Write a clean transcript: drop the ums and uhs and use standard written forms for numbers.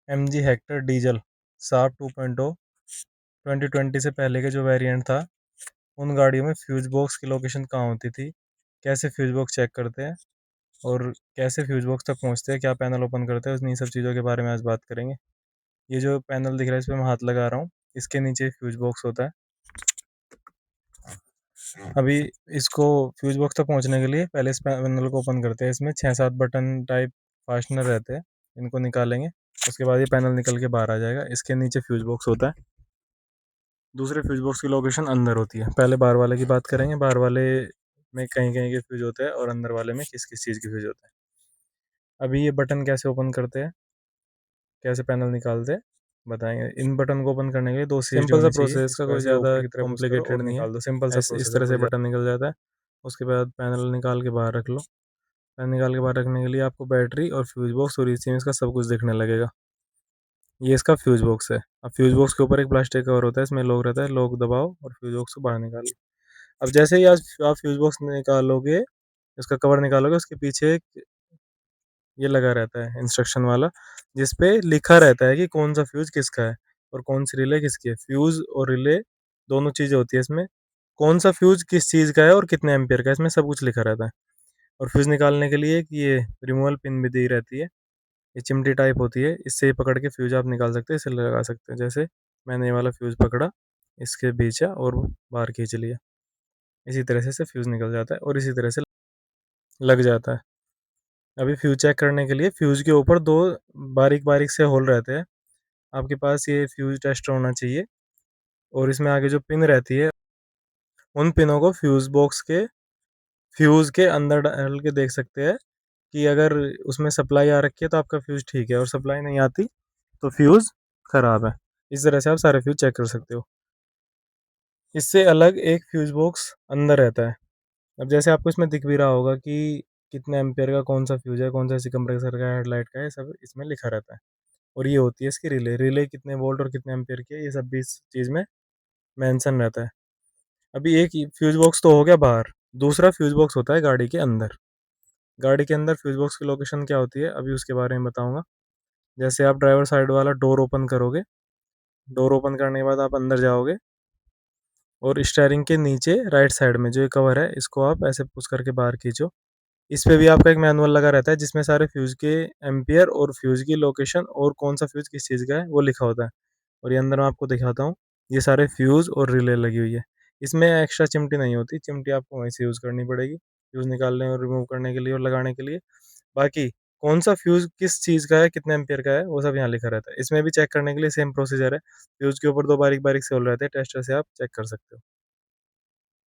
MG Hector diesel साब 2.0 2020 से पहले के जो वेरिएंट था, उन गाड़ियों में फ्यूज बॉक्स की लोकेशन कहाँ होती थी, कैसे फ्यूज बॉक्स चेक करते हैं और कैसे फ्यूज बॉक्स तक पहुंचते हैं, क्या पैनल ओपन करते हैं, उन्हीं सब चीज़ों के बारे में आज बात करेंगे। ये जो पैनल दिख रहा है इस पर मैं हाथ लगा रहा हूँ, इसके नीचे फ्यूज बॉक्स होता है। अभी इसको फ्यूज बॉक्स तक पहुंचने के लिए पहले इस पैनल को ओपन करते हैं। इसमें 6-7 बटन टाइप फास्टनर रहते हैं, इनको निकालेंगे। उसके बाद ये पैनल निकल के बाहर आ जाएगा। इसके नीचे फ्यूज बॉक्स होता है। दूसरे फ्यूज बॉक्स की लोकेशन अंदर होती है। पहले बाहर वाले की बात करेंगे। बाहर वाले में कहीं कहीं के फ्यूज होते हैं और अंदर वाले में किस किस चीज़ के फ्यूज होते हैं। अभी ये बटन कैसे ओपन करते हैं, कैसे पैनल निकालते हैं, बताएंगे। इन बटन को ओपन करने के लिए दो सीरीज सिंपल सा प्रोसेस का, कोई ज़्यादा कॉम्प्लिकेटेड नहीं है। सिंपल सा इस तरह से बटन निकल जाता है। उसके बाद पैनल निकाल के बाहर रख लो। पैनल निकाल के बाहर रखने के लिए आपको बैटरी और फ्यूज बॉक्स और इसी में इसका सब कुछ दिखने लगेगा। ये इसका फ्यूज बॉक्स है। अब फ्यूज बॉक्स के ऊपर एक प्लास्टिक कवर होता है, इसमें लॉक रहता है। लॉक दबाओ और फ्यूज बॉक्स को बाहर निकालो। अब जैसे ही आज आप फ्यूज बॉक्स निकालोगे, उसका कवर निकालोगे, उसके पीछे एक ये लगा रहता है इंस्ट्रक्शन वाला, जिसपे लिखा रहता है कि कौन सा फ्यूज किसका है और कौन सी रिले किसकी है। फ्यूज और रिले दोनों चीज़ें होती है इसमें। कौन सा फ्यूज किस चीज़ का है और कितने एम्पियर का है, इसमें सब कुछ लिखा रहता है। और फ्यूज निकालने के लिए एक ये रिमूवल पिन भी दी रहती है। ये चिमटी टाइप होती है, इससे ये पकड़ के फ्यूज आप निकाल सकते हैं, इसे लगा सकते हैं। जैसे मैंने ये वाला फ्यूज पकड़ा, इसके बीचा और बाहर खींच लिया। इसी तरह से फ्यूज निकल जाता है और इसी तरह से लग जाता है। अभी फ्यूज चेक करने के लिए फ्यूज के ऊपर दो बारीक बारीक से होल रहते हैं। आपके पास ये फ्यूज टेस्टर होना चाहिए और इसमें आगे जो पिन रहती है, उन पिनों को फ्यूज के अंदर डाल के देख सकते हैं कि अगर उसमें सप्लाई आ रखी है तो आपका फ्यूज ठीक है और सप्लाई नहीं आती तो फ्यूज खराब है। इस तरह से आप सारे फ्यूज चेक कर सकते हो। इससे अलग एक फ्यूज बॉक्स अंदर रहता है। अब जैसे आपको इसमें दिख भी रहा होगा कि कितने एम्पियर का कौन सा फ्यूज है, कौन सा कंप्रेसर का, हेडलाइट का है, सब इसमें लिखा रहता है। और ये होती है इसकी रिले। रिले कितने वोल्ट और कितने एम्पियर की है, ये सब भी इस चीज़ में मेंशन रहता है। अभी एक फ्यूज बॉक्स तो हो गया बाहर। दूसरा फ्यूज बॉक्स होता है गाड़ी के अंदर। गाड़ी के अंदर फ्यूज बॉक्स की लोकेशन क्या होती है, अभी उसके बारे में बताऊंगा। जैसे आप ड्राइवर साइड वाला डोर ओपन करोगे, डोर ओपन करने के बाद आप अंदर जाओगे और स्टीयरिंग के नीचे राइट साइड में जो ये कवर है, इसको आप ऐसे पुश करके बाहर खींचो। इस पे भी आपका एक मैनुअल लगा रहता है, जिसमें सारे फ्यूज के एम्पियर और फ्यूज की लोकेशन और कौन सा फ्यूज किस चीज़ का है वो लिखा होता है। और ये अंदर मैं आपको दिखाता हूँ, ये सारे फ्यूज और रिले लगी हुई है। इसमें एक्स्ट्रा चिमटी नहीं होती, चिमटी आपको वहीं से यूज़ करनी पड़ेगी फ्यूज निकालने और रिमूव करने के लिए और लगाने के लिए। बाकी कौन सा फ्यूज किस चीज़ का है, कितने एम्पियर का है, वो सब यहाँ लिखा रहता है। इसमें भी चेक करने के लिए सेम प्रोसीजर है। फ्यूज के ऊपर दो बारीक बारीक से होल रहते हैं, टेस्टर से आप चेक कर सकते हो।